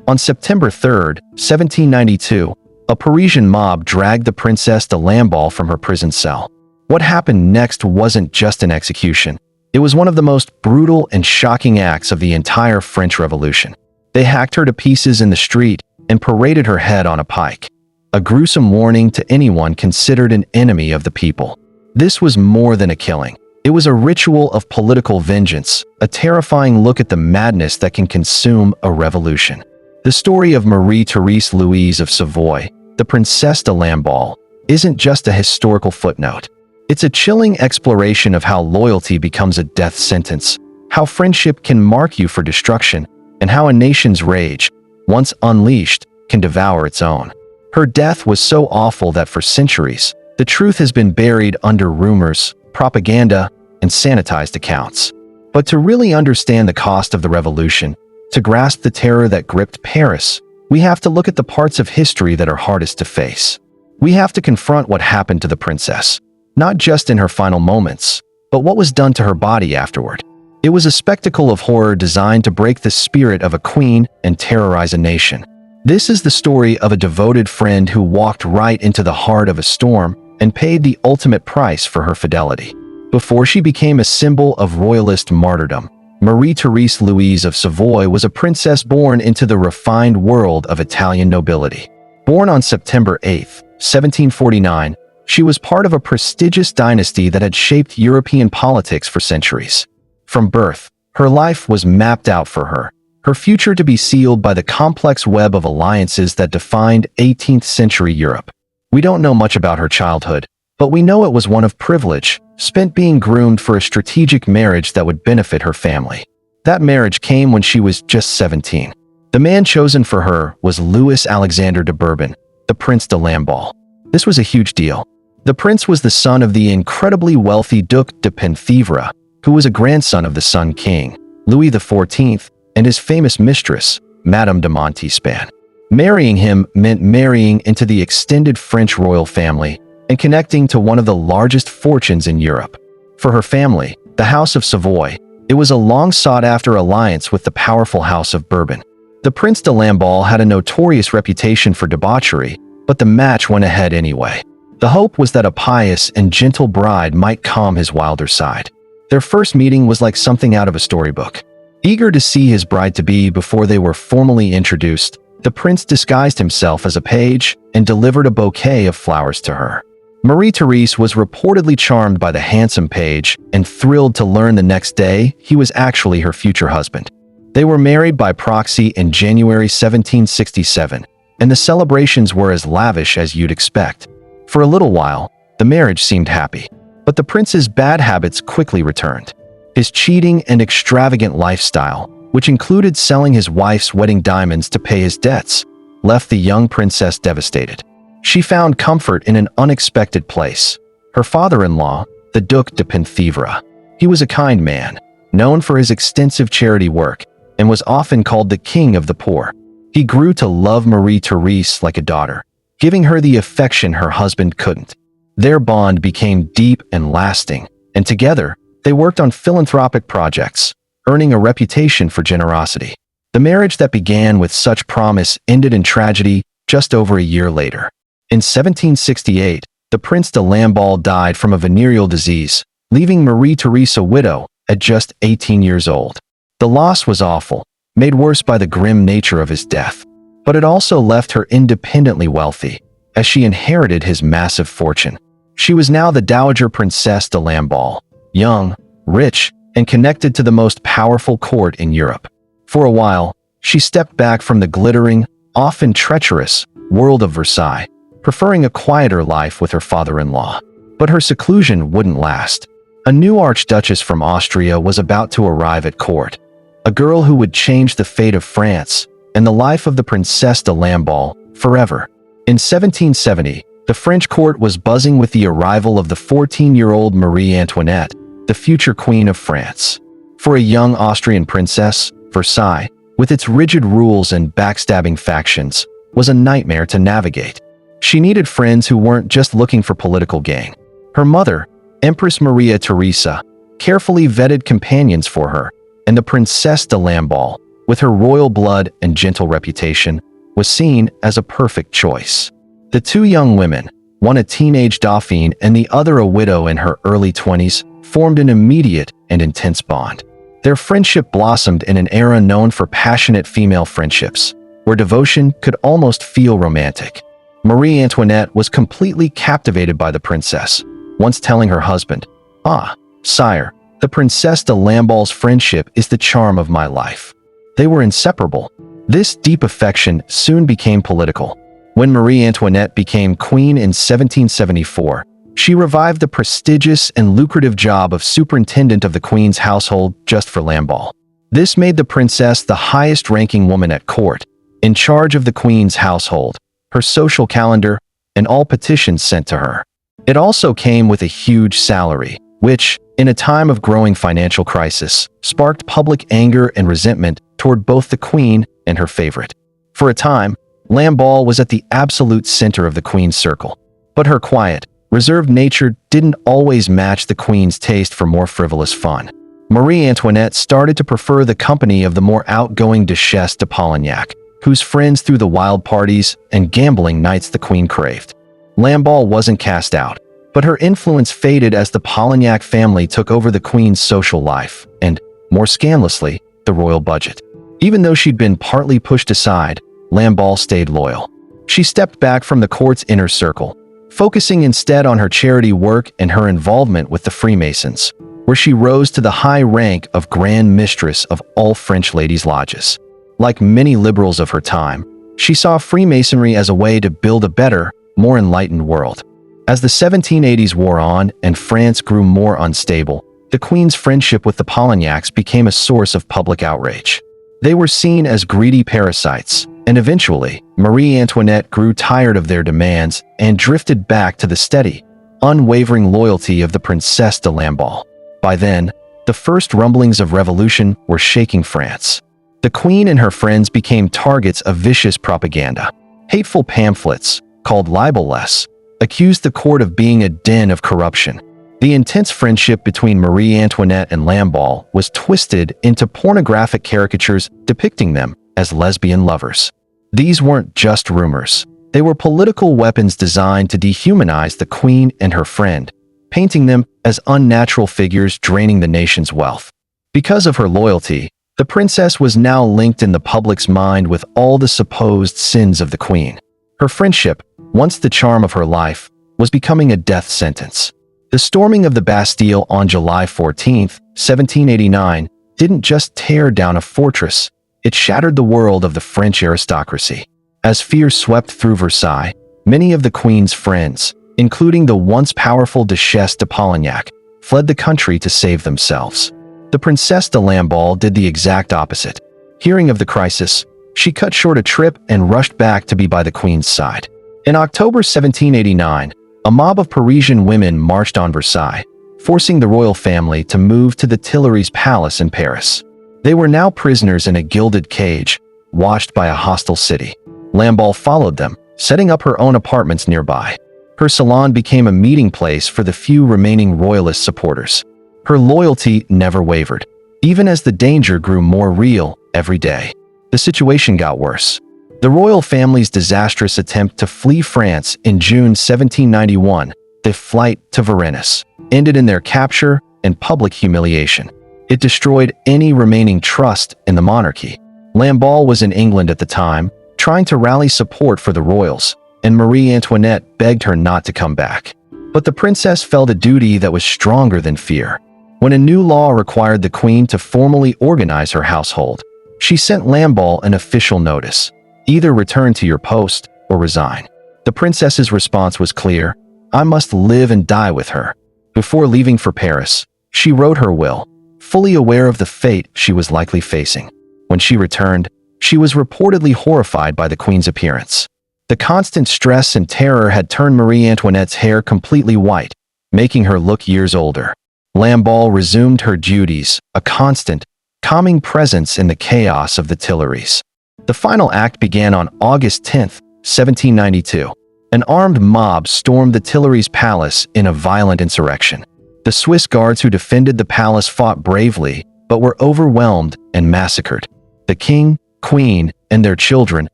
On September 3, 1792, a Parisian mob dragged the Princess de Lamballe from her prison cell. What happened next wasn't just an execution. It was one of the most brutal and shocking acts of the entire French Revolution. They hacked her to pieces in the street and paraded her head on a pike, a gruesome warning to anyone considered an enemy of the people. This was more than a killing. It was a ritual of political vengeance, a terrifying look at the madness that can consume a revolution. The story of Marie-Thérèse Louise of Savoy, the Princess de Lamballe, isn't just a historical footnote. It's a chilling exploration of how loyalty becomes a death sentence, how friendship can mark you for destruction, and how a nation's rage, once unleashed, can devour its own. Her death was so awful that for centuries, the truth has been buried under rumors, propaganda, and sanitized accounts. But to really understand the cost of the revolution, to grasp the terror that gripped Paris, we have to look at the parts of history that are hardest to face. We have to confront what happened to the princess, not just in her final moments, but what was done to her body afterward. It was a spectacle of horror designed to break the spirit of a queen and terrorize a nation. This is the story of a devoted friend who walked right into the heart of a storm and paid the ultimate price for her fidelity. Before she became a symbol of royalist martyrdom, Marie-Thérèse Louise of Savoy was a princess born into the refined world of Italian nobility. Born on September 8, 1749, she was part of a prestigious dynasty that had shaped European politics for centuries. From birth, her life was mapped out for her future to be sealed by the complex web of alliances that defined 18th century Europe. We don't know much about her childhood, but we know it was one of privilege, spent being groomed for a strategic marriage that would benefit her family. That marriage came when she was just 17. The man chosen for her was Louis Alexander de Bourbon, the Prince de Lamballe. This was a huge deal. The prince was the son of the incredibly wealthy Duc de Penthièvre, who was a grandson of the Sun King, Louis XIV, and his famous mistress, Madame de Montespan. Marrying him meant marrying into the extended French royal family and connecting to one of the largest fortunes in Europe. For her family, the House of Savoy, it was a long sought-after alliance with the powerful House of Bourbon. The Prince de Lamballe had a notorious reputation for debauchery, but the match went ahead anyway. The hope was that a pious and gentle bride might calm his wilder side. Their first meeting was like something out of a storybook. Eager to see his bride-to-be before they were formally introduced, the prince disguised himself as a page and delivered a bouquet of flowers to her. Marie-Thérèse was reportedly charmed by the handsome page and thrilled to learn the next day he was actually her future husband. They were married by proxy in January 1767, and the celebrations were as lavish as you'd expect. For a little while, the marriage seemed happy, but the prince's bad habits quickly returned. His cheating and extravagant lifestyle, which included selling his wife's wedding diamonds to pay his debts, left the young princess devastated. She found comfort in an unexpected place. Her father-in-law, the Duc de Penthièvre. He was a kind man, known for his extensive charity work, and was often called the king of the poor. He grew to love Marie-Thérèse like a daughter, giving her the affection her husband couldn't. Their bond became deep and lasting, and together, they worked on philanthropic projects, earning a reputation for generosity. The marriage that began with such promise ended in tragedy just over a year later. In 1768, the Prince de Lamballe died from a venereal disease, leaving Marie-Thérèse a widow at just 18 years old. The loss was awful, made worse by the grim nature of his death, but it also left her independently wealthy, as she inherited his massive fortune. She was now the Dowager Princess de Lamballe, young, rich, and connected to the most powerful court in Europe. For a while, she stepped back from the glittering, often treacherous, world of Versailles, preferring a quieter life with her father-in-law. But her seclusion wouldn't last. A new Archduchess from Austria was about to arrive at court, a girl who would change the fate of France and the life of the Princess de Lamballe forever. In 1770, the French court was buzzing with the arrival of the 14-year-old Marie Antoinette, the future Queen of France. For a young Austrian princess, Versailles, with its rigid rules and backstabbing factions, was a nightmare to navigate. She needed friends who weren't just looking for political gain. Her mother, Empress Maria Theresa, carefully vetted companions for her, and the Princess de Lamballe, with her royal blood and gentle reputation, was seen as a perfect choice. The two young women, one a teenage Dauphine and the other a widow in her early 20s, formed an immediate and intense bond. Their friendship blossomed in an era known for passionate female friendships, where devotion could almost feel romantic. Marie Antoinette was completely captivated by the princess, once telling her husband, "Ah, sire, the Princesse de Lamballe's friendship is the charm of my life." They were inseparable. This deep affection soon became political. When Marie Antoinette became queen in 1774, she revived the prestigious and lucrative job of superintendent of the queen's household just for Lamballe. This made the princess the highest-ranking woman at court, in charge of the queen's household, her social calendar, and all petitions sent to her. It also came with a huge salary, which, in a time of growing financial crisis, sparked public anger and resentment toward both the queen and her favorite. For a time, Lamballe was at the absolute center of the queen's circle, but her quiet, reserved nature didn't always match the queen's taste for more frivolous fun. Marie Antoinette started to prefer the company of the more outgoing Duchesse de Polignac, whose friends threw the wild parties and gambling nights the queen craved. Lamballe wasn't cast out, but her influence faded as the Polignac family took over the queen's social life and, more scandalously, the royal budget. Even though she'd been partly pushed aside, Lamballe stayed loyal. She stepped back from the court's inner circle, focusing instead on her charity work and her involvement with the Freemasons, where she rose to the high rank of Grand Mistress of all French ladies' lodges. Like many liberals of her time, she saw Freemasonry as a way to build a better, more enlightened world. As the 1780s wore on and France grew more unstable, the Queen's friendship with the Polignacs became a source of public outrage. They were seen as greedy parasites, and eventually, Marie Antoinette grew tired of their demands and drifted back to the steady, unwavering loyalty of the Princesse de Lamballe. By then, the first rumblings of revolution were shaking France. The Queen and her friends became targets of vicious propaganda. Hateful pamphlets, called libelous, accused the court of being a den of corruption. The intense friendship between Marie Antoinette and Lamballe was twisted into pornographic caricatures depicting them as lesbian lovers. These weren't just rumors. They were political weapons designed to dehumanize the Queen and her friend, painting them as unnatural figures draining the nation's wealth. Because of her loyalty, the princess was now linked in the public's mind with all the supposed sins of the Queen. Her friendship, once the charm of her life, was becoming a death sentence. The storming of the Bastille on July 14, 1789, didn't just tear down a fortress, it shattered the world of the French aristocracy. As fear swept through Versailles, many of the Queen's friends, including the once powerful Duchesse de Polignac, fled the country to save themselves. The Princesse de Lamballe did the exact opposite. Hearing of the crisis, she cut short a trip and rushed back to be by the Queen's side. In October 1789, a mob of Parisian women marched on Versailles, forcing the royal family to move to the Tuileries Palace in Paris. They were now prisoners in a gilded cage, watched by a hostile city. Lamballe followed them, setting up her own apartments nearby. Her salon became a meeting place for the few remaining royalist supporters. Her loyalty never wavered, even as the danger grew more real every day. The situation got worse. The royal family's disastrous attempt to flee France in June 1791, their flight to Varennes, ended in their capture and public humiliation. It destroyed any remaining trust in the monarchy. Lamballe was in England at the time, trying to rally support for the royals, and Marie Antoinette begged her not to come back. But the princess felt a duty that was stronger than fear. When a new law required the Queen to formally organize her household, she sent Lamballe an official notice: either return to your post or resign. The princess's response was clear: I must live and die with her. Before leaving for Paris, she wrote her will, fully aware of the fate she was likely facing. When she returned, she was reportedly horrified by the Queen's appearance. The constant stress and terror had turned Marie Antoinette's hair completely white, making her look years older. Lamballe resumed her duties, a constant, calming presence in the chaos of the Tuileries. The final act began on August 10, 1792. An armed mob stormed the Tuileries Palace in a violent insurrection. The Swiss guards who defended the palace fought bravely, but were overwhelmed and massacred. The king, queen, and their children,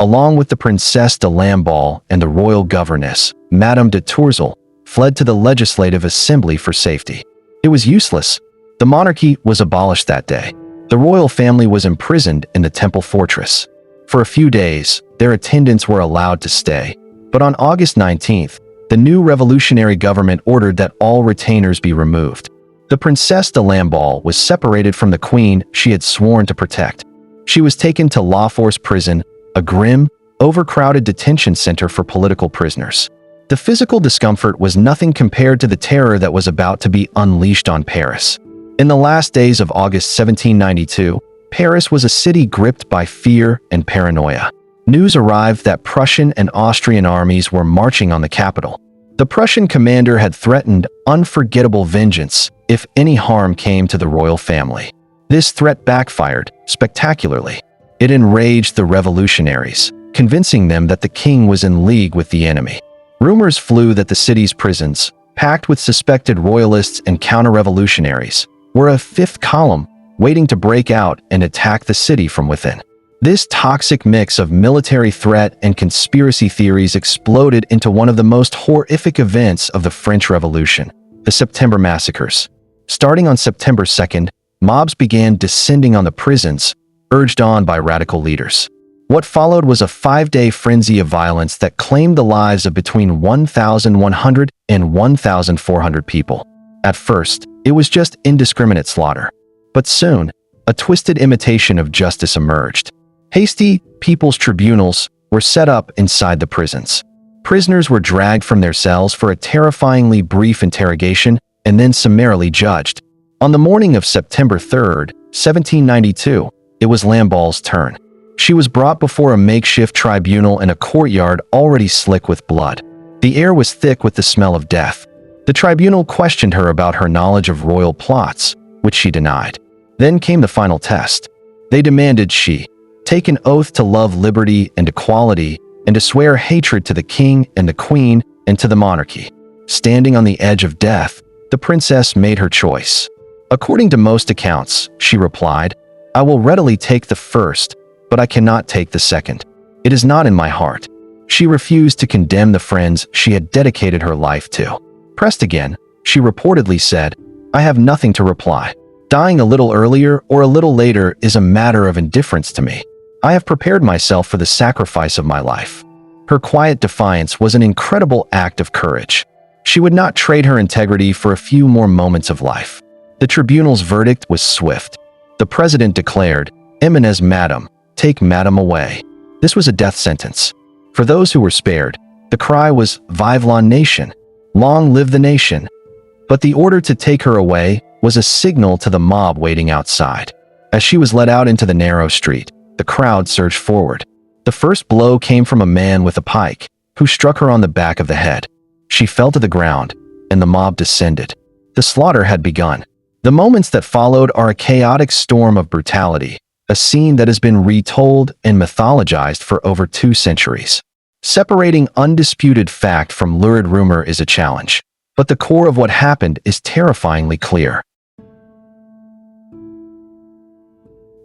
along with the Princesse de Lamballe and the royal governess, Madame de Tourzel, fled to the Legislative Assembly for safety. It was useless. The monarchy was abolished that day. The royal family was imprisoned in the Temple Fortress. For a few days, their attendants were allowed to stay. But on August 19th, the new revolutionary government ordered that all retainers be removed. The Princesse de Lamballe was separated from the queen she had sworn to protect. She was taken to La Force prison, a grim, overcrowded detention center for political prisoners. The physical discomfort was nothing compared to the terror that was about to be unleashed on Paris. In the last days of August 1792, Paris was a city gripped by fear and paranoia. News arrived that Prussian and Austrian armies were marching on the capital. The Prussian commander had threatened unforgettable vengeance if any harm came to the royal family. This threat backfired spectacularly. It enraged the revolutionaries, convincing them that the king was in league with the enemy. Rumors flew that the city's prisons, packed with suspected royalists and counter-revolutionaries, were a fifth column waiting to break out and attack the city from within. This toxic mix of military threat and conspiracy theories exploded into one of the most horrific events of the French Revolution, the September Massacres. Starting on September 2nd, mobs began descending on the prisons, urged on by radical leaders. What followed was a 5-day frenzy of violence that claimed the lives of between 1,100 and 1,400 people. At first, it was just indiscriminate slaughter. But soon, a twisted imitation of justice emerged. Hasty people's tribunals were set up inside the prisons. Prisoners were dragged from their cells for a terrifyingly brief interrogation and then summarily judged. On the morning of September 3rd, 1792, it was Lamballe's turn. She was brought before a makeshift tribunal in a courtyard already slick with blood. The air was thick with the smell of death. The tribunal questioned her about her knowledge of royal plots, which she denied. Then came the final test. They demanded she take an oath to love liberty and equality and to swear hatred to the king and the queen and to the monarchy. Standing on the edge of death, the princess made her choice. According to most accounts, she replied, "I will readily take the first, but I cannot take the second. It is not in my heart." She refused to condemn the friends she had dedicated her life to. Pressed again, she reportedly said, "I have nothing to reply. Dying a little earlier or a little later is a matter of indifference to me. I have prepared myself for the sacrifice of my life." Her quiet defiance was an incredible act of courage. She would not trade her integrity for a few more moments of life. The tribunal's verdict was swift. The president declared, "Eminez Madam, take Madam away." This was a death sentence. For those who were spared, the cry was, "Vive la nation! Long live the nation!" But the order to take her away was a signal to the mob waiting outside. As she was led out into the narrow street, the crowd surged forward. The first blow came from a man with a pike, who struck her on the back of the head. She fell to the ground, and the mob descended. The slaughter had begun. The moments that followed are a chaotic storm of brutality, a scene that has been retold and mythologized for over 2 centuries. Separating undisputed fact from lurid rumor is a challenge, but the core of what happened is terrifyingly clear.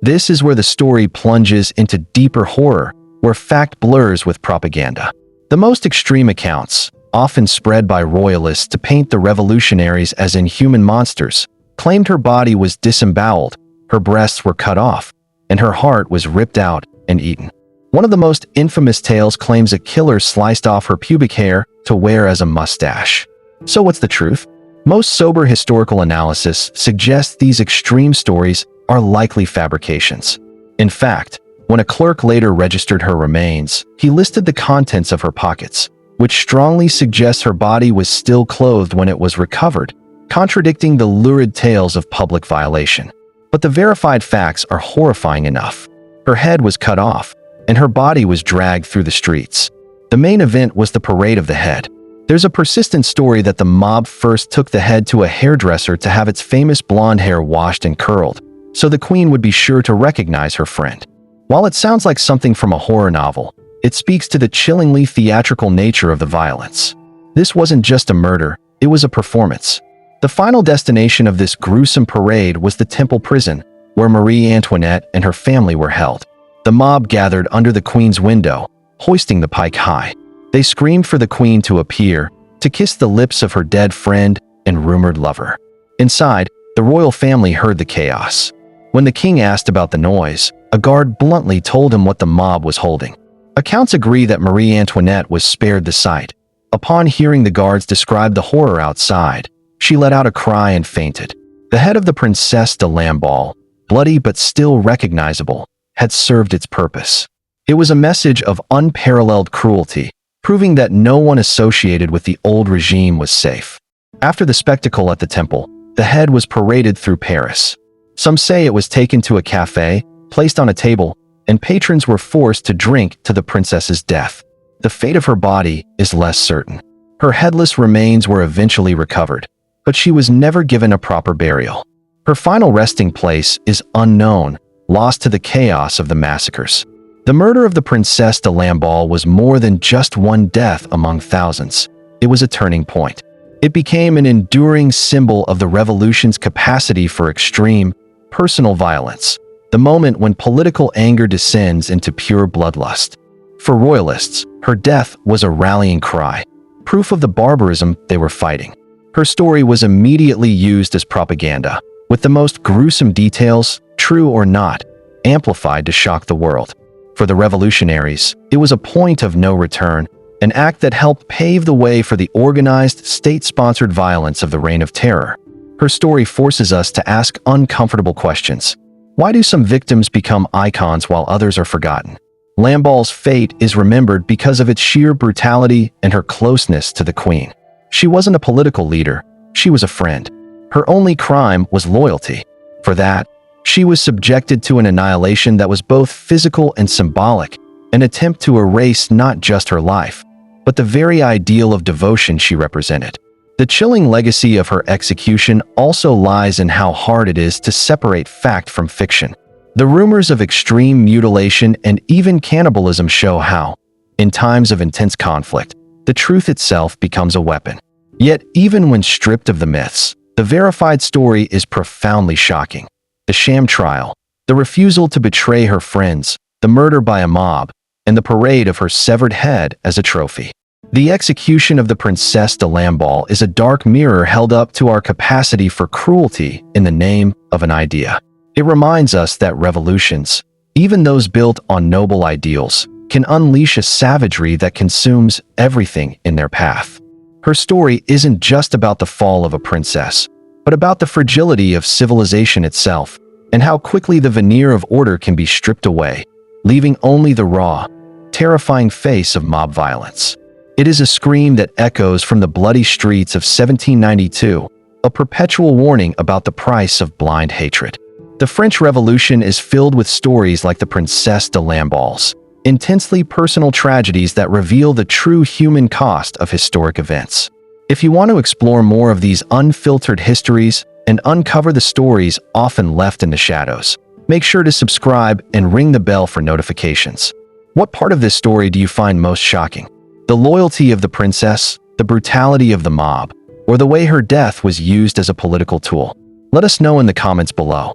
This is where the story plunges into deeper horror, where fact blurs with propaganda. The most extreme accounts, often spread by royalists to paint the revolutionaries as inhuman monsters, claimed her body was disemboweled, her breasts were cut off, and her heart was ripped out and eaten. One of the most infamous tales claims a killer sliced off her pubic hair to wear as a mustache. So what's the truth? Most sober historical analysis suggests these extreme stories are likely fabrications. In fact, when a clerk later registered her remains, he listed the contents of her pockets, which strongly suggests her body was still clothed when it was recovered, contradicting the lurid tales of public violation. But the verified facts are horrifying enough. Her head was cut off, and her body was dragged through the streets. The main event was the parade of the head. There's a persistent story that the mob first took the head to a hairdresser to have its famous blonde hair washed and curled, so the queen would be sure to recognize her friend. While it sounds like something from a horror novel, it speaks to the chillingly theatrical nature of the violence. This wasn't just a murder, it was a performance. The final destination of this gruesome parade was the Temple prison, where Marie Antoinette and her family were held. The mob gathered under the queen's window, hoisting the pike high. They screamed for the queen to appear, to kiss the lips of her dead friend and rumored lover. Inside, the royal family heard the chaos. When the king asked about the noise, a guard bluntly told him what the mob was holding. Accounts agree that Marie Antoinette was spared the sight. Upon hearing the guards describe the horror outside, she let out a cry and fainted. The head of the Princesse de Lamballe, bloody but still recognizable, had served its purpose. It was a message of unparalleled cruelty, proving that no one associated with the old regime was safe. After the spectacle at the temple, the head was paraded through Paris. Some say it was taken to a cafe, placed on a table, and patrons were forced to drink to the princess's death. The fate of her body is less certain. Her headless remains were eventually recovered, but she was never given a proper burial. Her final resting place is unknown, lost to the chaos of the massacres. The murder of the Princesse de Lamballe was more than just one death among thousands. It was a turning point. It became an enduring symbol of the revolution's capacity for extreme, personal violence, the moment when political anger descends into pure bloodlust. For royalists, her death was a rallying cry, proof of the barbarism they were fighting. Her story was immediately used as propaganda, with the most gruesome details, true or not, amplified to shock the world. For the revolutionaries, it was a point of no return, an act that helped pave the way for the organized, state-sponsored violence of the Reign of Terror. Her story forces us to ask uncomfortable questions. Why do some victims become icons while others are forgotten? Lamballe's fate is remembered because of its sheer brutality and her closeness to the queen. She wasn't a political leader, she was a friend. Her only crime was loyalty. For that, she was subjected to an annihilation that was both physical and symbolic, an attempt to erase not just her life, but the very ideal of devotion she represented. The chilling legacy of her execution also lies in how hard it is to separate fact from fiction. The rumors of extreme mutilation and even cannibalism show how, in times of intense conflict, the truth itself becomes a weapon. Yet, even when stripped of the myths, the verified story is profoundly shocking. The sham trial, the refusal to betray her friends, the murder by a mob, and the parade of her severed head as a trophy. The execution of the Princesse de Lamballe is a dark mirror held up to our capacity for cruelty in the name of an idea. It reminds us that revolutions, even those built on noble ideals, can unleash a savagery that consumes everything in their path. Her story isn't just about the fall of a princess, but about the fragility of civilization itself, and how quickly the veneer of order can be stripped away, leaving only the raw, terrifying face of mob violence. It is a scream that echoes from the bloody streets of 1792, a perpetual warning about the price of blind hatred. The French Revolution is filled with stories like the Princesse de Lamballe's, intensely personal tragedies that reveal the true human cost of historic events. If you want to explore more of these unfiltered histories and uncover the stories often left in the shadows, make sure to subscribe and ring the bell for notifications. What part of this story do you find most shocking? The loyalty of the princess, the brutality of the mob, or the way her death was used as a political tool? Let us know in the comments below.